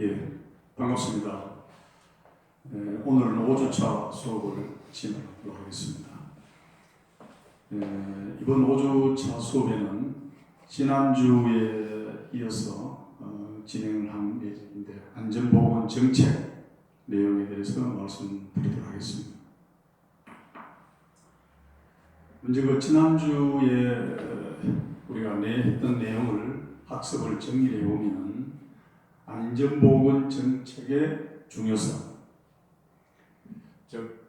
예, 반갑습니다. 오늘은 5주차 수업을 진행하도록 하겠습니다. 이번 5주차 수업에는 지난주에 이어서 진행을 한 예정인데 안전보건 정책 내용에 대해서 말씀드리도록 하겠습니다. 먼저 그 지난주에 우리가 했던 내용을 학습을 정리해 보면 안전보건 정책의 중요성, 즉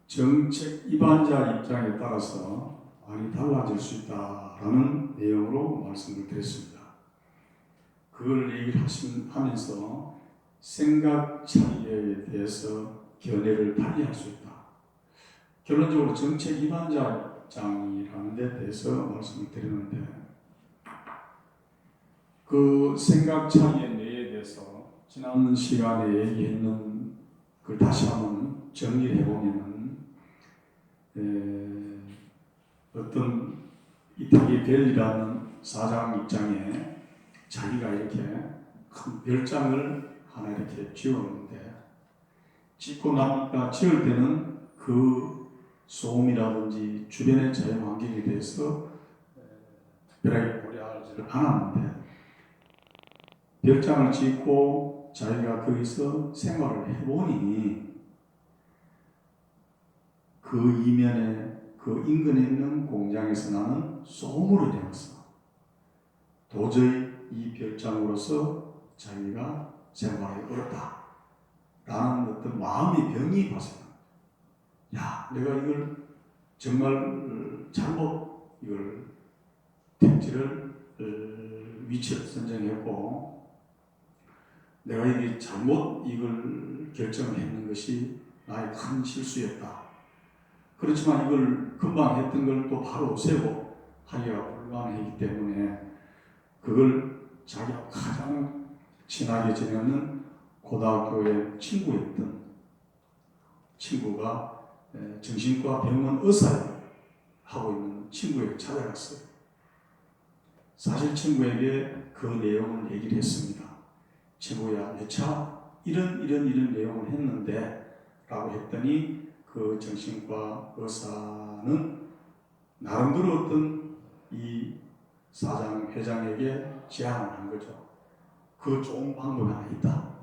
정책 입안자 입장에 따라서 많이 달라질 수 있다라는 내용으로 말씀을 드렸습니다. 그걸 얘기를 하면서 생각 차이에 대해서 견해를 달리할 수 있다. 결론적으로 정책 입안자 입장이라는 데 대해서 말씀을 드리는데 그 생각 차이의 내에 대해서 지난 시간에 얘기했는 걸 다시 한번 정리를 해보면 어떤 이태기 벨이라는 사장 입장에 자기가 이렇게 큰 별장을 하나 이렇게 지었는데 짓고 나니까 지을 때는 그 소음이라든지 주변의 자연 환경에 대해서 특별하게 고려하지를 않았는데 별장을 짓고 자기가 거기서 생활을 해보니 그 이면에 그 인근에 있는 공장에서 나는 소음으로 되었어. 도저히 이 별장으로서 자기가 생활하기 어렵다 라는 어떤 마음의 병이 발생합니다. 야, 내가 이걸 정말 잘못 이걸 택지를 위치를 선정했고 내가 이게 잘못 이걸 결정을 했는 것이 나의 큰 실수였다. 그렇지만 이걸 금방 했던 걸 또 바로 세고 하기가 불가능하기 때문에 그걸 자기가 가장 친하게 지내는 고등학교의 친구였던 친구가 정신과 병원 의사를 하고 있는 친구에게 찾아갔어요. 사실 친구에게 그 내용을 얘기를 했습니다. 친구야, 내 차 이런 내용을 했는데 라고 했더니 그 정신과 의사는 나름대로 어떤 이 사장, 회장에게 제안을 한 거죠. 그 좋은 방법이 하나 있다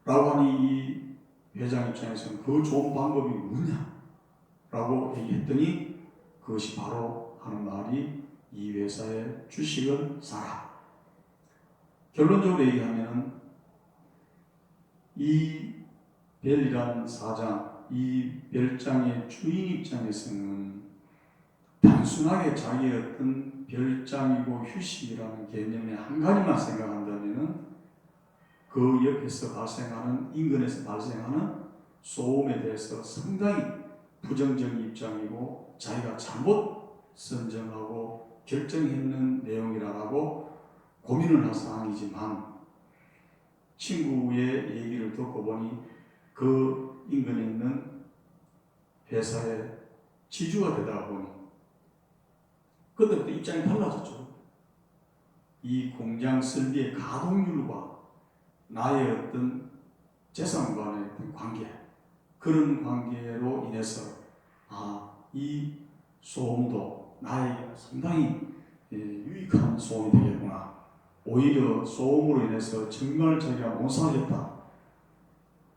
라고 하니 이 회장 입장에서는 그 좋은 방법이 뭐냐 라고 얘기했더니 그것이 바로 하는 말이 이 회사의 주식을 사라. 결론적으로 얘기하면 이 벨이라는 사장, 이 별장의 주인 입장에서는 단순하게 자기의 어떤 별장이고 휴식이라는 개념의 한 가지만 생각한다면 그 옆에서 발생하는, 인근에서 발생하는 소음에 대해서 상당히 부정적인 입장이고 자기가 잘못 선정하고 결정했는 내용이라고 고민을 한 사항이지만 친구의 얘기를 듣고 보니 그 인근에 있는 회사의 지주가 되다 보니 그때부터 입장이 달라졌죠. 이 공장 설비의 가동률과 나의 어떤 재산과의 어떤 관계, 그런 관계로 인해서 이 소음도 나에게 상당히 유익한 소음이 되겠구나. 오히려 소음으로 인해서 정말 자기가 못 살겠다,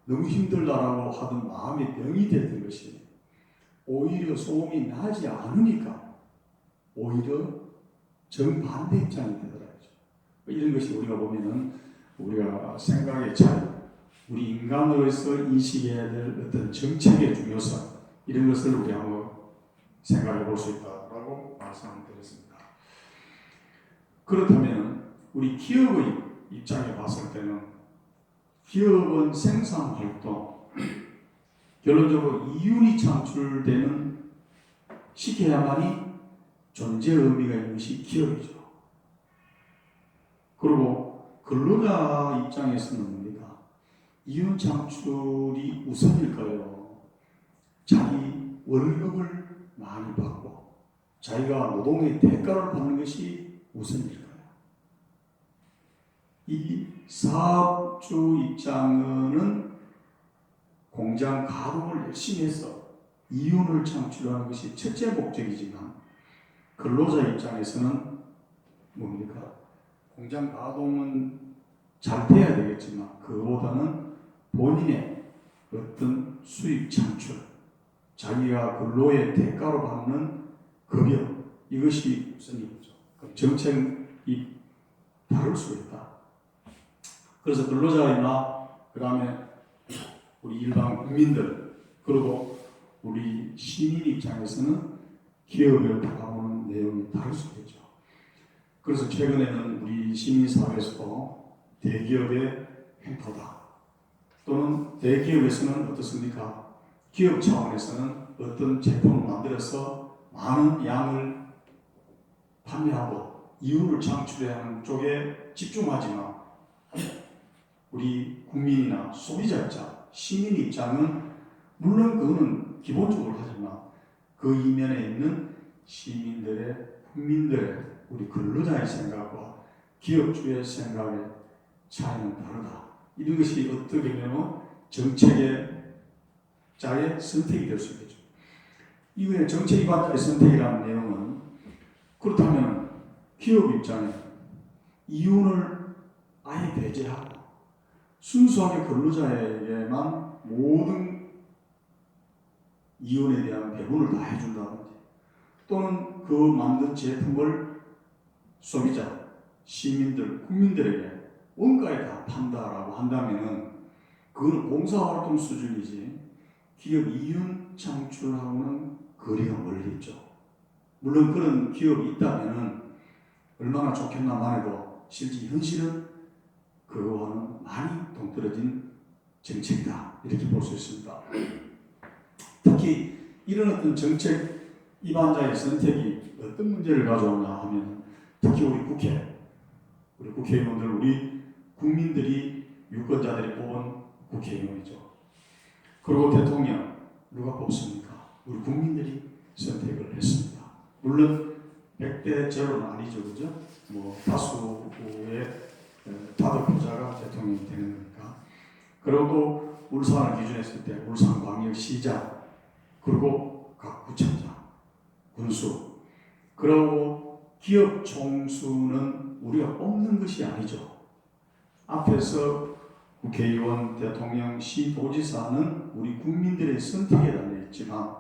너무 힘들다라고 하던 마음의 병이 됐던 것이 오히려 소음이 나지 않으니까 오히려 정반대 입장이 되더라고요. 이런 것이 우리가 보면은 우리가 생각의 차이, 우리 인간으로서 인식해야 될 어떤 정책의 중요성, 이런 것을 우리 한번 생각해 볼 수 있다고 말씀드렸습니다. 그렇다면 우리 기업의 입장에 봤을 때는 기업은 생산활동, 결론적으로 이윤이 창출되는 시켜야만이 존재 의미가 있는 것이 기업이죠. 그리고 근로자 입장에서는 뭡니까? 이윤 창출이 우선일까요? 자기 월급을 많이 받고 자기가 노동의 대가를 받는 것이 우선일까요? 이 사업주 입장은 공장 가동을 열심히 해서 이윤을 창출하는 것이 첫째 목적이지만, 근로자 입장에서는 뭡니까? 공장 가동은 잘 돼야 되겠지만 그보다는 본인의 어떤 수입 창출, 자기가 근로의 대가로 받는 급여, 이것이 우선이죠. 정책이 다를 수 있다. 그래서 근로자나 그 다음에 우리 일반 국민들, 그리고 우리 시민 입장에서는 기업을 바라보는 내용이 다를 수 있겠죠. 그래서 최근에는 우리 시민사회에서도 대기업의 횡포다, 또는 대기업에서는 어떻습니까? 기업 차원에서는 어떤 제품을 만들어서 많은 양을 판매하고 이윤을 창출해야 하는 쪽에 집중하지만, 우리 국민이나 소비자 입장, 시민 입장은 물론 그거는 기본적으로 하지만 그 이면에 있는 시민들의, 국민들의, 우리 근로자의 생각과 기업주의 생각의 차이는 다르다. 이런 것이 어떻게 보면 정책의 자의 선택이 될 수 있겠죠. 이후에 정책 입안자의 선택이라는 내용은, 그렇다면 기업 입장에 이윤을 아예 배제하고 순수하게 근로자에게만 모든 이윤에 대한 배분을 다 해준다든지, 또는 그 만든 제품을 소비자, 시민들, 국민들에게 원가에 다 판다라고 한다면은 그건 봉사활동 수준이지 기업 이윤 창출하고는 거리가 멀리 있죠. 물론 그런 기업이 있다면은 얼마나 좋겠나만 해도 실제 현실은 그거와는 많이 동떨어진 정책이다, 이렇게 볼 수 있습니다. 특히 이런 어떤 정책 입안자의 선택이 어떤 문제를 가져오냐 하면, 특히 우리 국회의원들, 우리 국민들이 유권자들이 뽑은 국회의원이죠. 그리고 대통령 누가 뽑습니까? 우리 국민들이 선택을 했습니다. 물론 100대 0는 아니죠, 그죠? 다수의 다득표자가 대통령이 되는 거니까. 그리고 울산을 기준했을 때 울산광역시장, 그리고 각 구청장, 군수, 그리고 기업 총수는 우리가 뽑는 것이 아니죠. 앞에서 국회의원, 대통령, 시도지사는 우리 국민들의 선택에 달려있지만,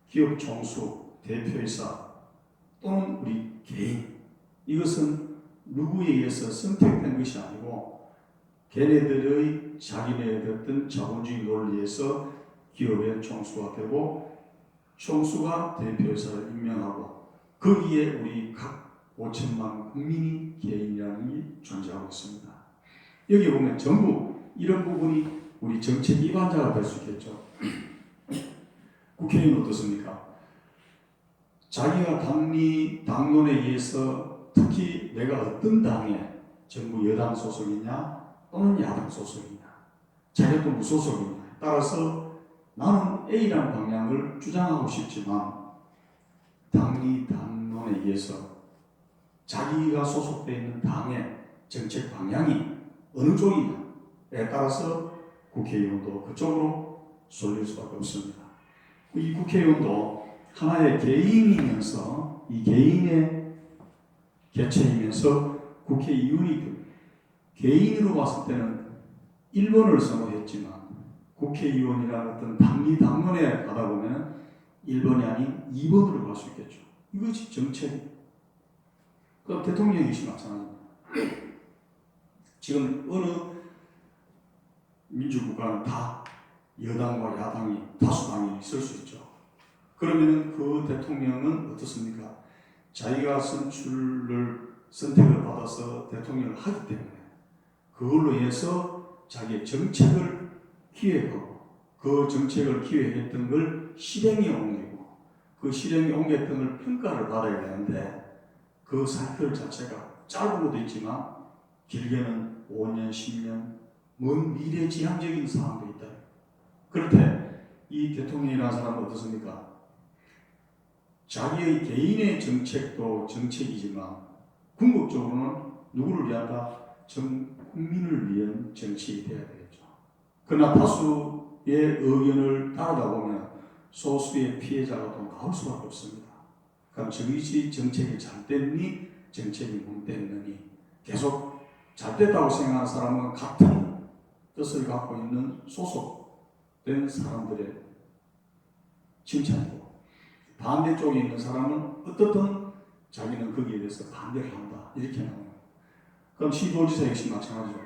기업 총수, 대표이사 또는 우리 개인, 이것은 누구에 의해서 선택된 것이 아니고 걔네들의 자기네의 어떤 자본주의 논리에서 기업의 총수가 되고, 총수가 대표이사를 임명하고, 거기에 우리 각 5천만 국민이 개인이라는 게 존재하고 있습니다. 여기 보면 전부 이런 부분이 우리 정책 입안자가 될 수 있겠죠. 국회의원 어떻습니까? 자기가 당론에 의해서, 특히 내가 어떤 당에 정부 여당 소속이냐 또는 야당 소속이냐, 자기가 또 무소속이냐 따라서 나는 A라는 방향을 주장하고 싶지만, 당론에 의해서 자기가 소속되어 있는 당의 정책 방향이 어느 쪽이냐에 따라서 국회의원도 그쪽으로 쏠릴 수밖에 없습니다. 이 국회의원도 하나의 개인이면서, 이 개인의 개체이면서 국회의원이 됩니다. 개인으로 봤을 때는 1번을 선호했지만 국회의원이라는 어떤 당론에 가다 보면 1번이 아닌 2번으로 갈 수 있겠죠. 이것이 정책입니다. 그럼 대통령이시 마찬가지입니다. 지금 어느 민주국가는 다 여당과 야당이, 다수당이 있을 수 있죠. 그러면 그 대통령은 어떻습니까? 자기가 선택을 받아서 대통령을 하기 때문에 그걸로 인해서 자기의 정책을 기획하고, 그 정책을 기획했던 걸 실행에 옮기고, 그 실행에 옮겼던 걸 평가를 받아야 되는데, 그 사이클 자체가 짧고도 있지만 길게는 5년, 10년, 먼 미래지향적인 상황도 있다. 그럴 때 이 대통령이라는 사람은 어떻습니까? 자기의 개인의 정책도 정책이지만 궁극적으로는 누구를 위한다? 전 국민을 위한 정치가 되어야 되겠죠. 그러나 다수의 의견을 따르다 보면 소수의 피해자가 또 나올 수밖에 없습니다. 그럼 정치 정책이 잘 됐니? 정책이 못 됐느니? 계속 잘 됐다고 생각하는 사람은 같은 뜻을 갖고 있는 소속된 사람들의 칭찬이고, 반대쪽에 있는 사람은 어떻든 자기는 거기에 대해서 반대를 한다, 이렇게 나옵니다. 그럼 시도지사 역시 마찬가지죠.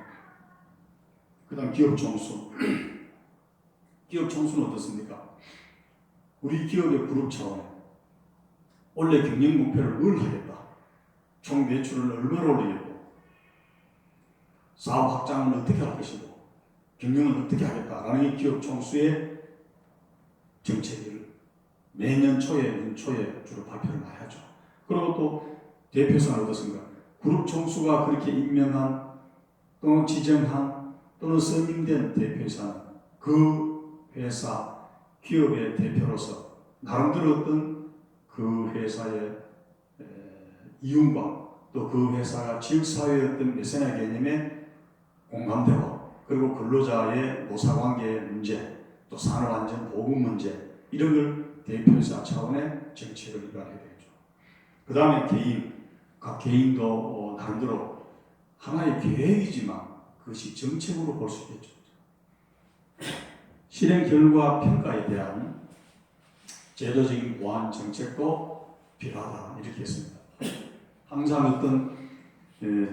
그 다음 기업 총수. 기업 총수는 어떻습니까? 우리 기업의 그룹 차원에 원래 경영 목표를 뭘 하겠다, 총 매출을 얼마나 올리겠고, 사업 확장은 어떻게 할 것이고, 경영은 어떻게 하겠다라는 이 기업 총수의 정책을 매년 초에, 연초에 주로 발표를 많이 하죠. 그리고 또 대표상은 어떻습니까? 그룹 총수가 그렇게 임명한 또는 지정한 또는 선임된 대표이사는 그 회사, 기업의 대표로서 나름대로 어떤 그 회사의 이윤과 또 그 회사가 지역사회의 어떤 메세나 개념에 공감되고, 그리고 근로자의 노사관계의 문제, 또 산업안전보건 문제, 이런 걸 대표이사 차원의 정책을 입안해야 되겠죠. 그 다음에 각 개인도 나름대로 하나의 계획이지만 그것이 정책으로 볼 수 있겠죠. 실행 결과 평가에 대한 제도적인 보완 정책도 필요하다, 이렇게 했습니다. 항상 어떤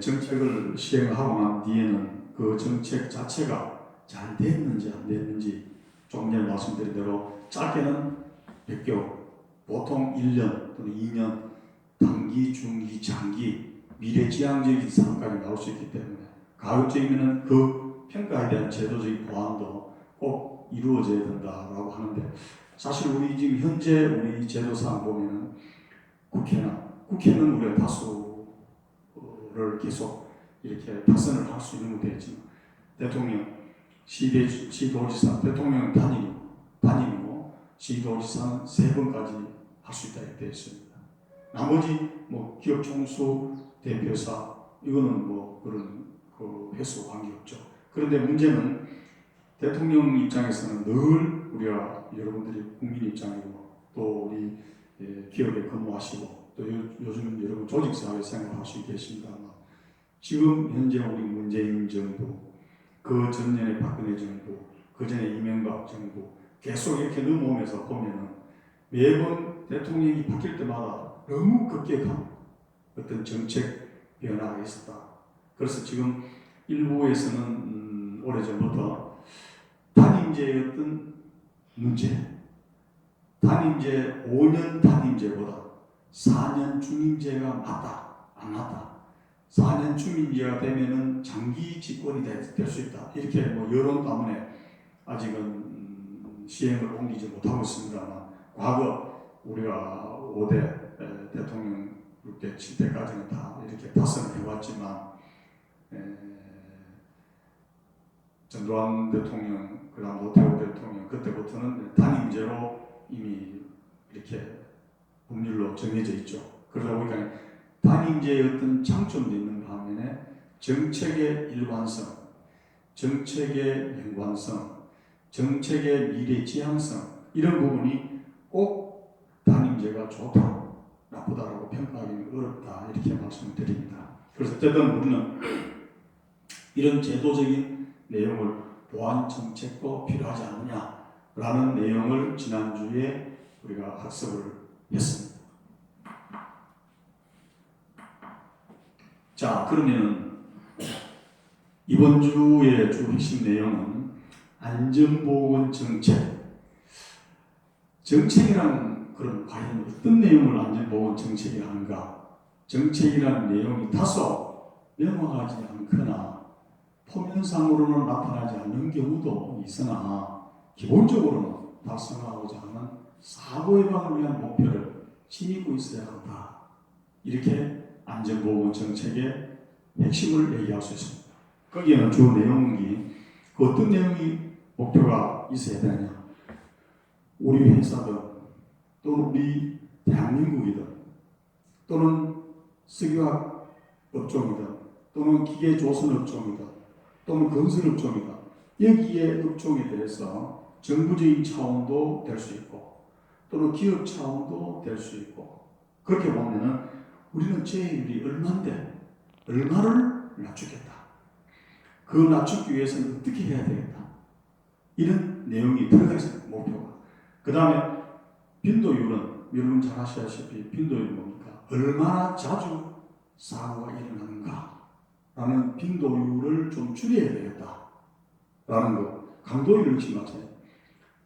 정책을 시행하고 난 뒤에는 그 정책 자체가 잘 됐는지 안 됐는지, 조금 전에 말씀드린 대로 짧게는 100개월, 보통 1년 또는 2년, 단기, 중기, 장기, 미래지향적인 상황까지 나올 수 있기 때문에 가급적이면 그 평가에 대한 제도적인 보완도 꼭 이루어져야 된다라고 하는데, 사실 우리 지금 현재 우리 제도상 보면은 국회는 우리가 다수를 계속 이렇게 다선을 할 수 있는 거 되겠지만, 대통령, 시도지사, 대통령은 단임이고 시도지사는 3번까지 할 수 있다 이렇게 되어 있습니다. 나머지 뭐 기업 총수, 대표사, 이거는 뭐 그런 그 횟수 관계없죠. 그런데 문제는 대통령 입장에서는 늘 우리가 여러분들이 국민 입장이고, 또 우리 기업에 근무하시고, 또 요즘 여러분 조직사회 생활하시고 계십니다만, 지금 현재 우리 문재인 정부, 그 전년에 박근혜 정부, 그 전에 이명박 정부 계속 이렇게 넘어오면서 보면은 매번 대통령이 바뀔 때마다 너무 급격한 어떤 정책 변화가 있었다. 그래서 지금 일부에서는 오래전부터 단임제의 어떤 문제, 단임제 5년 단임제보다 4년 중임제가 맞다, 안 맞다. 4년 중임제가 되면은 장기 집권이 될 수 있다, 이렇게 뭐 여론 때문에 아직은 시행을 옮기지 못하고 있습니다만, 과거 우리가 5대 대통령 6대, 7대까지는 다 이렇게 다선을 해왔지만, 전두환 대통령, 그 다음 노태우 대통령, 그때부터는 단임제로 이미 이렇게 법률로 정해져 있죠. 그러다 보니까 단임제의 어떤 장점도 있는 반면에 정책의 일관성, 정책의 연관성, 정책의 미래 지향성, 이런 부분이 꼭 단임제가 좋다, 나쁘다라고 평가하기는 어렵다, 이렇게 말씀을 드립니다. 그래서 어쨌든 우리는 이런 제도적인 내용을 보완 정책도 필요하지 않느냐라는 내용을 지난주에 우리가 학습을 했습니다. 자, 그러면 이번 주의 주 핵심 내용은 안전보건 정책. 정책이란 그런 과연 어떤 내용을 안전보건 정책이 하는가? 정책이라는 내용이 다소 명확하지 않거나 표면상으로는 나타나지 않는 경우도 있으나, 기본적으로는 달성하고자 하는 사고 예방을 위한 목표를 지니고 있어야 한다. 이렇게 안전보건 정책의 핵심을 얘기할 수 있습니다. 거기에는 주 내용이 어떤 내용이 목표가 있어야 되느냐? 우리 회사든 또는 우리 대한민국이든 또는 석유학 업종이든 또는 기계조선업종이다, 또는 건설업종이다. 여기에 업종에 대해서 정부적인 차원도 될 수 있고 또는 기업 차원도 될 수 있고, 그렇게 보면은 우리는 재해율이 얼마인데 얼마를 낮추겠다, 그 낮추기 위해서는 어떻게 해야 되겠다, 이런 내용이 들어가 있어요, 목표가. 그 다음에 빈도율은 여러분 잘 아시다시피 빈도율이 뭡니까? 얼마나 자주 사고가 일어나는가 라는 빈도율을 좀 줄여야 되겠다 라는 것. 강도율 역시 마찬가지예요.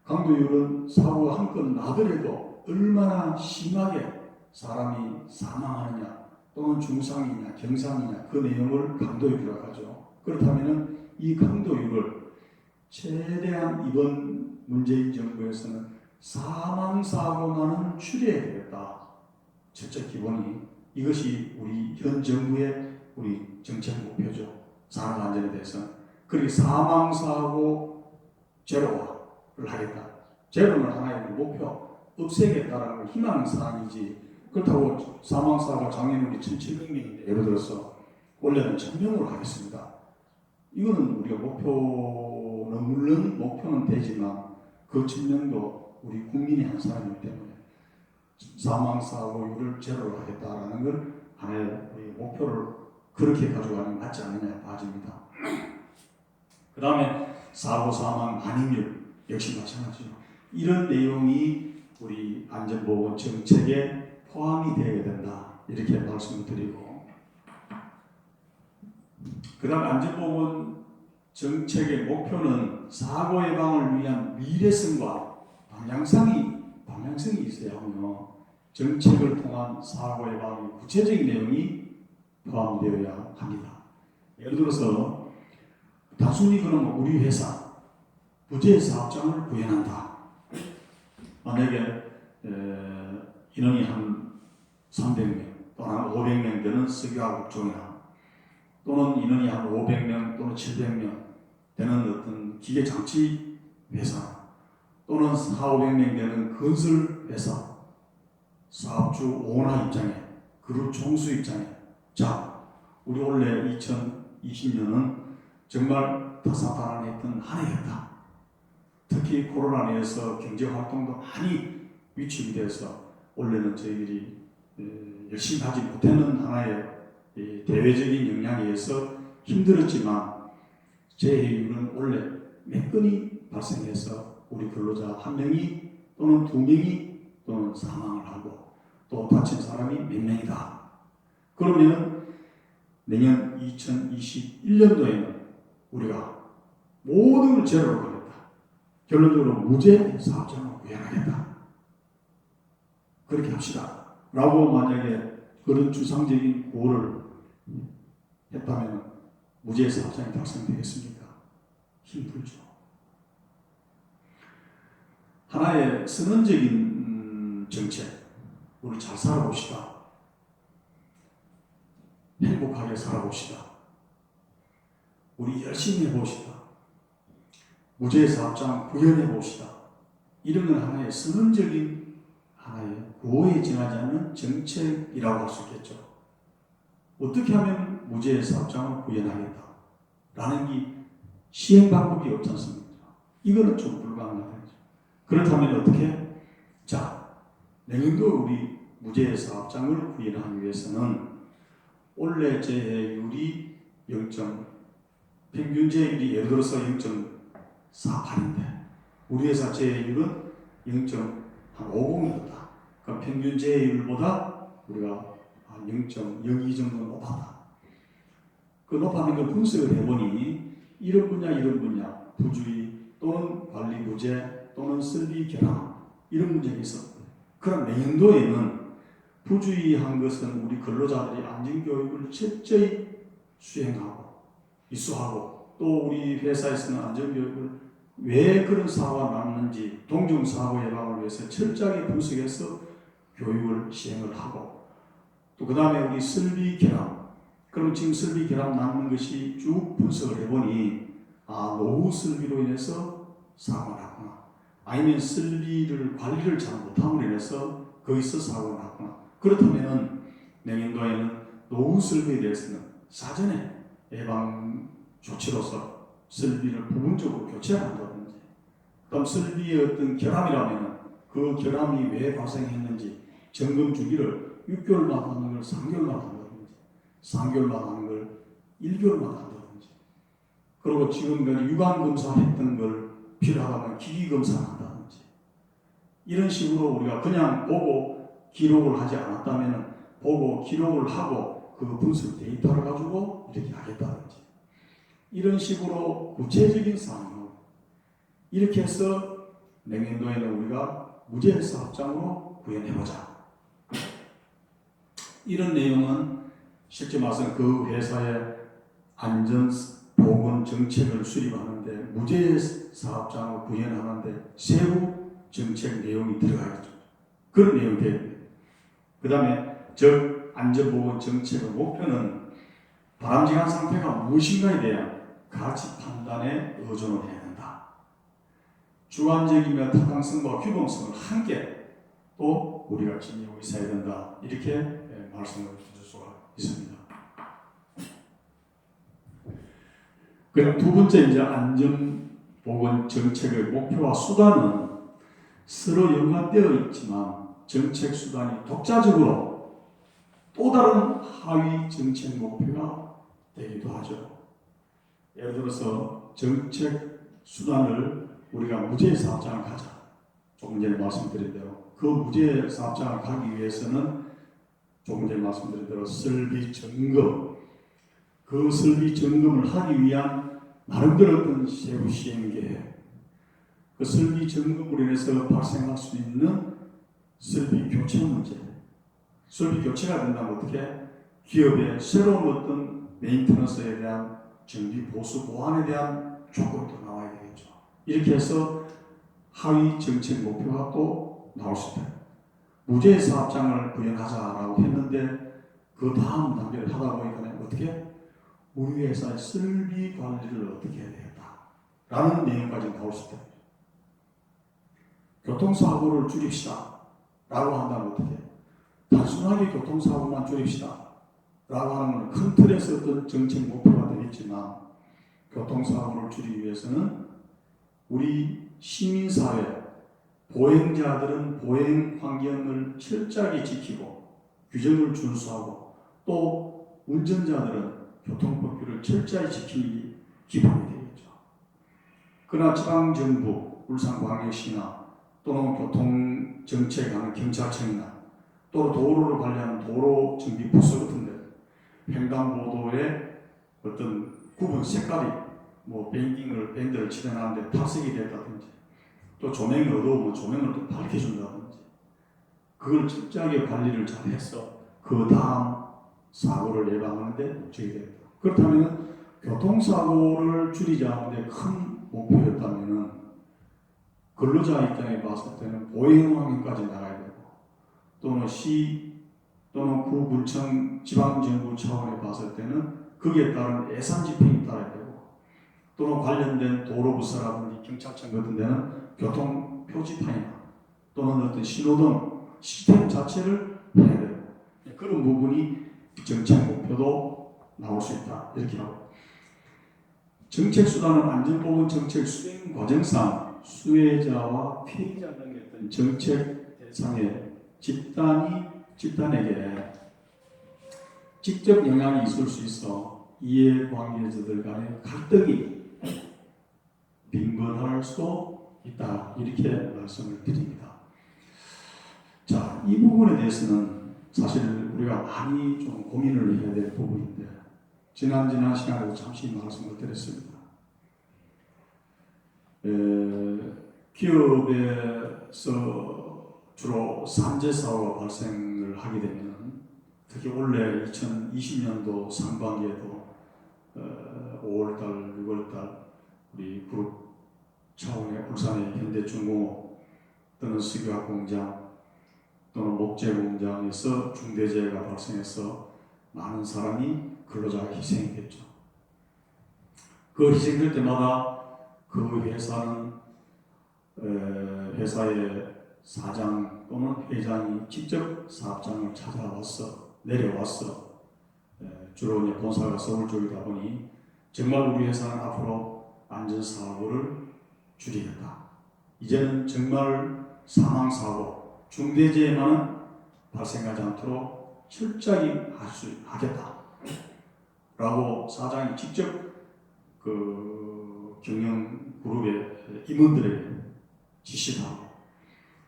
강도율은 사고가 한 건 나더라도 얼마나 심하게 사람이 사망하느냐 또는 중상이냐 경상이냐, 그 내용을 강도율이라고 하죠. 그렇다면 이 강도율을 최대한 이번 문재인 정부에서는 사망사고만은 줄여야 되겠다. 첫째 기본이 이것이 우리 현 정부의 우리 정책 목표죠. 산업안전에 대해서. 그리고 사망사고 제로화를 하겠다. 제로는 하나의 목표, 없애겠다라는 걸 희망사항이지, 그렇다고 사망사고가 작년 우리 1,700명인데 예를 들어서 원래는 1,000명으로 하겠습니다. 이거는 우리가 목표는 물론 목표는 되지만 그 1,000명도 우리 국민의 한 사람이기 때문에 사망사고율을 제로로 하겠다라는 걸 하나의 우리 목표를 그렇게 가져가는 게 맞지 않느냐에 빠집니다. 그 다음에 사고 사망 만행률 역시 마찬가지죠. 이런 내용이 우리 안전보건 정책에 포함이 되어야 된다, 이렇게 말씀을 드리고, 그 다음 안전보건 정책의 목표는 사고 예방을 위한 미래성과 방향성이 있어야 하며 정책을 통한 사고 예방의 구체적인 내용이 포함되어야 합니다. 예를 들어서 단순히 그럼 우리 회사 부재 사업장을 구현한다. 만약에 인원이 한 300명 또는 한 500명 되는 석유화학업종이나 또는 인원이 한 500명 또는 700명 되는 어떤 기계장치 회사 또는 4,500명 되는 건설 회사 사업주 오너 입장에, 그룹 총수 입장에, 자, 우리 원래 2020년은 정말 다사다난했던 한 해였다. 특히 코로나로 인해서 경제활동도 많이 위축이 돼서 원래는 저희들이 열심히 하지 못하는 하나의 대외적인 영향에 의해서 힘들었지만 재해율은 원래 몇 건이 발생해서 우리 근로자 한 명이 또는 두 명이 또는 사망을 하고 또 다친 사람이 몇 명이다. 그러면 내년 2021년도에는 우리가 모든 걸 제로로 하겠다. 결론적으로 무죄 사업장을 구현하겠다. 그렇게 합시다. 라고 만약에 그런 주상적인 구호를 했다면 무죄 사업장이 달성되겠습니까? 힘들죠. 하나의 선언적인 정책, 우리 잘 살아봅시다. 행복하게 살아봅시다. 우리 열심히 해봅시다. 무죄 사업장 구현해봅시다. 이런 건 하나의 선언적인 하나의 구호에 지나지 않는 정책이라고 할 수 있겠죠. 어떻게 하면 무죄 사업장을 구현하겠다 라는 게 시행 방법이 없지 않습니까? 이거는 좀 불가능하다. 그렇다면 어떻게? 자, 내년도 우리 무죄 사업장을 구현하기 위해서는 원래 재해율이 평균 재해율이 예를 들어서 0.48인데 우리 회사 재해율은 0.50이었다. 그럼 평균 재해율보다 우리가 0.02 정도 높았다. 그 높아진 걸 분석을 해보니 이런 분야 부주의 또는 관리 부재 또는 설비 결함 이런 문제가 있었고, 그럼 내년도에는 부주의한 것은 우리 근로자들이 안전교육을 철저히 수행하고 이수하고 또 우리 회사에서는 안전교육을 왜 그런 사고가 났는지 동종사고 예방을 위해서 철저하게 분석해서 교육을 시행을 하고, 또 그 다음에 우리 설비 결함, 그럼 지금 설비 결함 나는 것이 쭉 분석을 해보니 노후 설비로 인해서 사고가 났구나, 아니면 설비를 관리를 잘 못함으로 인해서 거기서 사고가 났구나. 그렇다면 내년도에는 노후 설비에 대해서는 사전에 예방 조치로서 설비를 부분적으로 교체를 한다든지, 그다음 설비의 어떤 결함이라면 그 결함이 왜 발생했는지 점검 주기를 6개월마다 하는 걸 3개월마다 한다든지, 3개월마다 하는 걸 1개월마다 한다든지, 그리고 지금까지 유관 검사했던 걸 필요하다면 기기 검사를 한다든지, 이런 식으로 우리가 그냥 보고 기록을 하지 않았다면 보고 기록을 하고 그 분석 데이터를 가지고 이렇게 하겠다든지, 이런 식으로 구체적인 사항을 이렇게 해서 내년도에는 우리가 무죄사업장으로 구현해보자. 이런 내용은 실제 말씀 그 회사의 안전보건 정책을 수립하는데, 무죄사업장으로 구현하는데 세부 정책 내용이 들어가 있죠. 그런 내용이 돼야 돼요. 그 다음에 즉 안전보건 정책의 목표는 바람직한 상태가 무엇인가에 대한 가치 판단에 의존을 해야 된다. 주관적이며 타당성과 규범성을 함께 또 우리가 지니고 있어야 된다. 이렇게 말씀을 드릴 수가 있습니다. 그럼 두 번째 이제 안전보건 정책의 목표와 수단은 서로 연관되어 있지만 정책 수단이 독자적으로 또 다른 하위 정책 목표가 되기도 하죠. 예를 들어서 정책 수단을 우리가 무죄사업장을 가자. 조금 전에 말씀드린 대로 그 무죄사업장을 가기 위해서는 조금 전에 말씀드린 대로 설비 점검, 그 설비 점검을 하기 위한 나름대로 어떤 세부 시행계획, 그 설비 점검으로 인해서 발생할 수 있는 설비 교체 문제, 설비 교체가 된다면 어떻게 기업의 새로운 어떤 메인터넌스에 대한 정비 보수 보완에 대한 조건도 나와야 되겠죠. 이렇게 해서 하위 정책 목표가 또 나올 수 있다. 무죄 사업장을 구현하자라고 했는데 그 다음 단계를 하다 보니까 어떻게 우리 회사의 설비 관리를 어떻게 해야 되겠다라는 내용까지 나올 수 있다. 교통사고를 줄입시다 라고 한다면 어떻게 단순하게 교통사고만 줄입시다 라고 하는 건 큰 틀에서 어떤 정책 목표가 되겠지만, 교통사고를 줄이기 위해서는 우리 시민사회 보행자들은 보행 환경을 철저하게 지키고 규정을 준수하고, 또 운전자들은 교통법규를 철저히 지키기 기반이 되겠죠. 그러나 지방정부, 울산광역시나 또는 교통정책하는 경찰청이나 또 도로를 관리하는 도로정비부서 같은 데 횡단보도의 어떤 구분 색깔이 밴드를 칠해놨는데 탈색이 됐다든지, 또 조명이 어두우면 조명을 또 밝게 준다든지, 그걸 철저하게 관리를 잘해서 그 다음 사고를 예방하는데 목적이 됩니다. 그렇다면 교통사고를 줄이자 하는데 큰 목표였다면 근로자 입장에 봤을 때는 보행 환경까지 나가야 되고, 또는 시 또는 구군청 지방정부 차원에 봤을 때는 거기에 따른 예산 집행이 따라야 되고, 또는 관련된 도로부서라든지 경찰청 같은 데는 교통 표지판이나 또는 어떤 신호등 시스템 자체를 해야 되고, 그런 부분이 정책 목표도 나올 수 있다. 이렇게 하고, 정책 수단은 안전보건 정책 수행 과정상 수혜자와 피해자 등의 어떤 정책 대상의 집단에게 직접 영향이 있을 수 있어 이해관계자들 간의 갈등이 빈번할 수도 있다. 이렇게 말씀을 드립니다. 자, 이 부분에 대해서는 사실 우리가 많이 좀 고민을 해야 될 부분인데, 지난 시간에도 잠시 말씀을 드렸습니다. 기업에서 주로 산재 사고가 발생을 하게 되면, 특히 올해 2020년도 상반기에도 5월달, 6월달 우리 그룹 차원의 울산의 현대중공업 또는 석유화공장 또는 목재공장에서 중대재해가 발생해서 많은 사람이 근로자가 희생이 됐죠. 그 희생될 때마다 그 회사는 회사의 사장 또는 회장이 직접 사업장을 찾아와서 내려와서 주로 이제 본사가 서울 쪽이다 보니 정말 우리 회사는 앞으로 안전사고를 줄이겠다. 이제는 정말 사망사고, 중대재해만은 발생하지 않도록 철저히 하겠다. 라고 사장이 직접 그 경영그룹의 임원들에게 지시를 하고,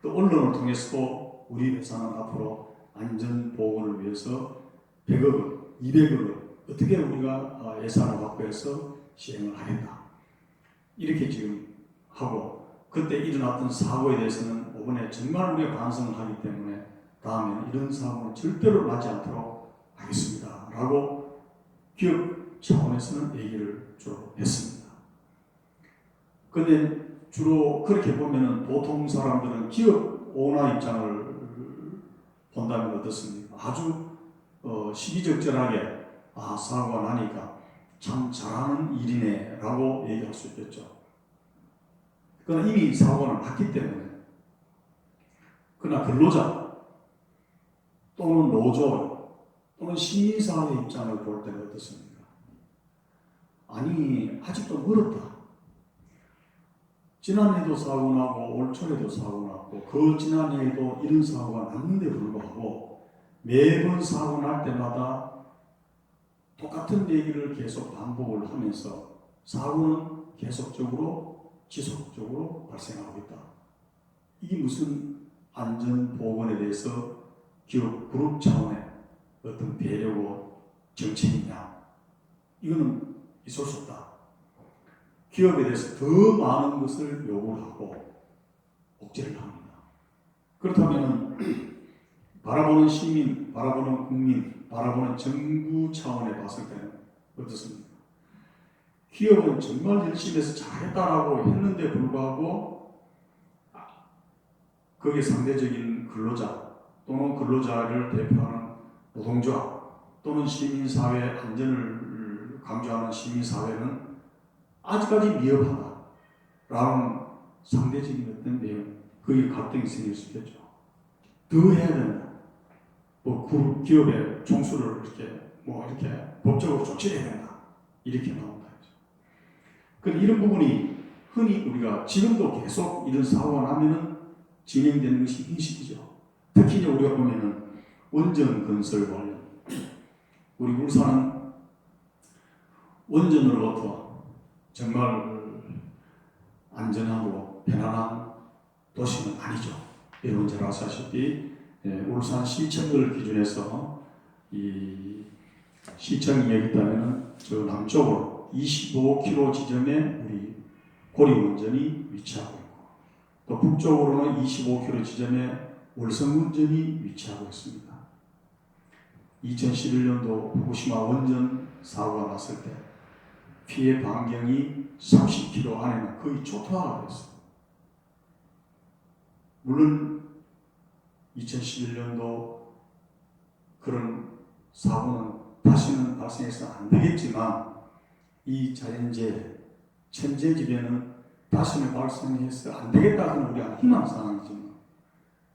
또 언론을 통해서도 우리 회사는 앞으로 안전보건을 위해서 100억 원, 200억 원 어떻게 우리가 예산을 확보해서 시행을 하겠다. 이렇게 지금 하고, 그때 일어났던 사고에 대해서는 이번에 정말 우리가 반성을 하기 때문에 다음에는 이런 사고는 절대로 나지 않도록 하겠습니다. 라고 기업 차원에서는 얘기를 주로 했습니다. 근데 주로 그렇게 보면은 보통 사람들은 기업 오너 입장을 본다면 어떻습니까? 아주 시기적절하게 사고가 나니까 참 잘하는 일이네 라고 얘기할 수 있겠죠. 그러나 이미 사고는 났기 때문에. 그러나 근로자 또는 노조 또는 시민사회 입장을 볼 때는 어떻습니까? 아니 아직도 멀었다. 지난해도 사고 나고 올 초에도 사고 났고 그 지난해에도 이런 사고가 났는데 불구하고 매번 사고 날 때마다 똑같은 얘기를 계속 반복을 하면서 사고는 계속적으로 지속적으로 발생하고 있다. 이게 무슨 안전보건에 대해서 기업 그룹 차원의 어떤 배려고 정책이냐. 이거는 있을 수 없다. 기업에 대해서 더 많은 것을 요구를 하고 억제를 합니다. 그렇다면 바라보는 시민, 바라보는 국민, 바라보는 정부 차원에 봤을 때는 어떻습니까? 기업은 정말 열심히 해서 잘했다라고 했는데 불구하고 거기에 상대적인 근로자 또는 근로자를 대표하는 노동조합 또는 시민사회 안전을 강조하는 시민사회는 아직까지 미흡하다라는 상대적인 어떤 내용, 거기에 갈등이 생길 수 있겠죠. 더 해야 된다. 기업의 총수를 이렇게 법적으로 조치를 해야 된다. 이렇게 나온다. 그런데 이런 부분이 흔히 우리가 지금도 계속 이런 사고가 나면은 진행되는 것이 인식이죠. 특히 이제 우리가 보면은 원전 건설 관련, 우리 울산은 원전으로부터 정말 안전하고 편안한 도시는 아니죠. 여러분 잘 아시다시피 울산시청을 기준해서 이 시청이 여기 있다면 저 남쪽으로 25km 지점에 우리 고리원전이 위치하고 있고 또 북쪽으로는 25km 지점에 월성원전이 위치하고 있습니다. 2011년도 후쿠시마 원전 사고가 났을 때 피해 반경이 30km 안에는 거의 초토화가 됐어요. 물론 2011년도 그런 사고는 다시는 발생해서 안 되겠지만 이 자연재해, 천재지변은 다시는 발생해서 안 되겠다는 우리가 희망사항이지만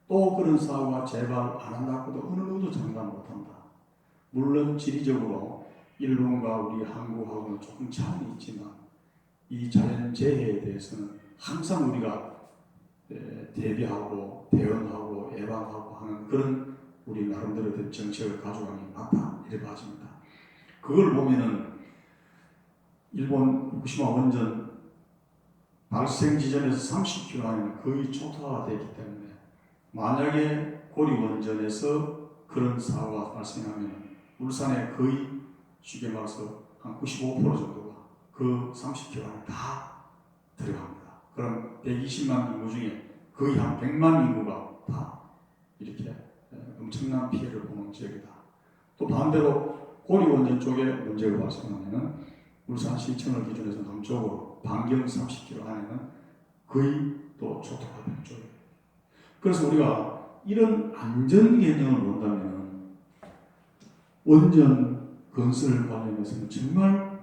또 그런 사고가 제발 안 한다고도 어느 누구도 장담 못한다. 물론 지리적으로 일본과 우리 한국하고는 조금 차이는 있지만 이 자연재해에 대해서는 항상 우리가 대비하고 대응하고 예방하고 하는 그런 우리 나름대로 된 정책을 가져가는 게 맞다 이렇게 봐집니다. 그걸 보면은 일본 후쿠시마 원전 발생 지점에서 30km 안에는 거의 초토화가 되기 때문에 만약에 고리 원전에서 그런 사고가 발생하면 울산에 거의 쉽게 말해서 한 95% 정도가 그 30km 안에 다 들어갑니다. 그럼 120만 인구 중에 거의 한 100만 인구가 다 이렇게 엄청난 피해를 보는 지역이다. 또 반대로 고리원전 쪽에 문제가 발생하면 울산시청을 기준해서 남쪽으로 반경 30km 안에는 거의 또 초토화 되는 쪽이에요. 그래서 우리가 이런 안전 개념을 본다면 원전 건설 관련해서는 정말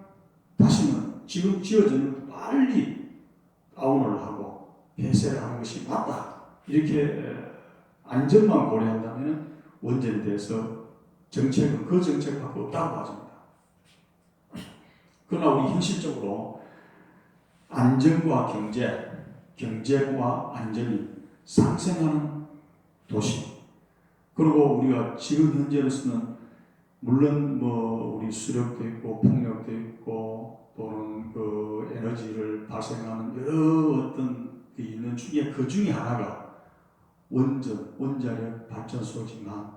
다시는 지금 지어지는 빨리 다운을 하고 폐쇄를 하는 것이 맞다. 이렇게 안전만 고려한다면 원전에 대해서 정책은 그 정책밖에 없다고 봐집니다. 그러나 우리 현실적으로 안정과 경제와 안정이 상생하는 도시. 그리고 우리가 지금 현재로서는 물론 뭐 우리 수력도 있고 풍력도 있고 또는 그 에너지를 발생하는 여러 어떤 게 있는 중에 그 중에 하나가 원자력 발전소지만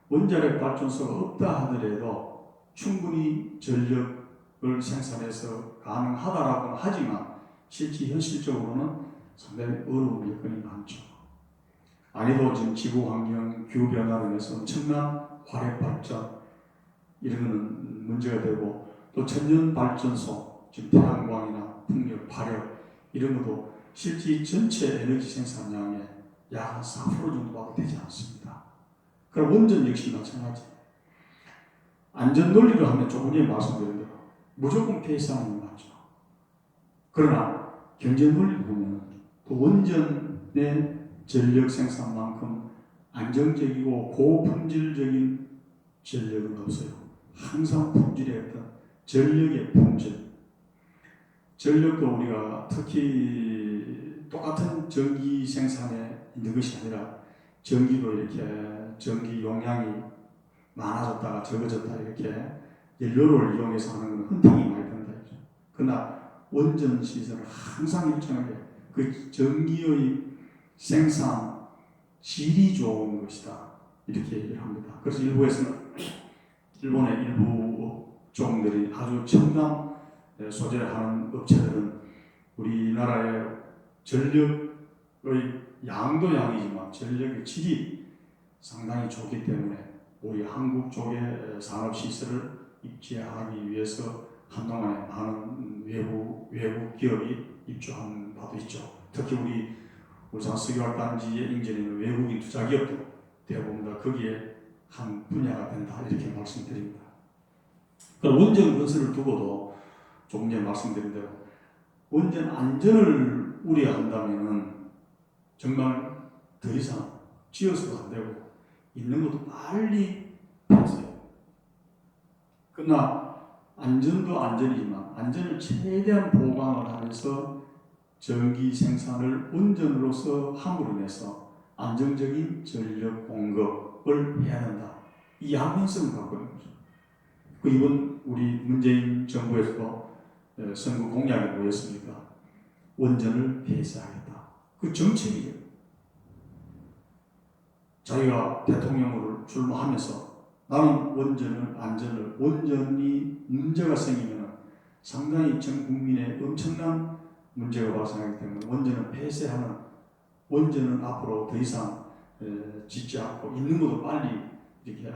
원자력 발전소가 없다 하더라도 충분히 전력을 생산해서 가능하다라고는 하지만 실제 현실적으로는 상당히 어려운 여건이 많죠. 아니도 지금 지구 환경 기후 변화로 인해서 엄청난 화력 발전 이런 거는 문제가 되고 또 천연 발전소 지금 태양광이나 풍력, 발열 이런 것도 실제 전체 에너지 생산량의 약 4% 정도밖에 되지 않습니다. 그럼 원전 역시 마찬가지. 안전 논리로 하면 조금 전에 말씀드린 대로 무조건 폐쇄하는 게 맞죠. 그러나 경제 논리로 보면 또 원전의 전력 생산만큼 안정적이고 고품질적인 전력은 없어요. 항상 품질의 어떤 전력의 품질. 전력도 우리가 특히 똑같은 전기 생산에 있는 것이 아니라 전기도 이렇게 전기 용량이 많아졌다가 적어졌다 이렇게 연료를 이용해서 하는 건 헌팅이 많이 된다. 그러나 원전 시설은 항상 일정하게 그 전기의 생산 질이 좋은 것이다. 이렇게 얘기를 합니다. 그래서 일본의 일부 업종들이 아주 첨단 소재를 하는 업체들은 우리나라의 전력의 양도 양이지만 전력의 질이 상당히 좋기 때문에 우리 한국 쪽의 산업시설을 입지하기 위해서 한동안에 많은 외부 기업이 입주한 바도 있죠. 특히 우리 울산 석유화단지에 인재는 외국인 투자 기업도 대부분 다 거기에 한 분야가 된다 이렇게 말씀드립니다. 그럼 원전 건설을 두고도 조금 전에 말씀드린 대로 원전 안전을 우려한다면은 정말 더 이상 지어서도 안 되고 있는 것도 빨리 폐쇄해요. 그러나 안전도 안전이지만 안전을 최대한 보강을 하면서 전기 생산을 원전으로서 함으로 인해서 안정적인 전력 공급을 해야 한다. 이 양면성을 갖고 있는 거죠. 그 이번 우리 문재인 정부에서도 선거 공약이 뭐였습니까? 원전을 폐쇄하겠다. 그 정책이죠. 자기가 대통령으로 출마하면서 나는 원전이 문제가 생기면 상당히 전 국민의 엄청난 문제가 발생하기 때문에 원전은 앞으로 더 이상 짓지 않고 있는 것도 빨리 이렇게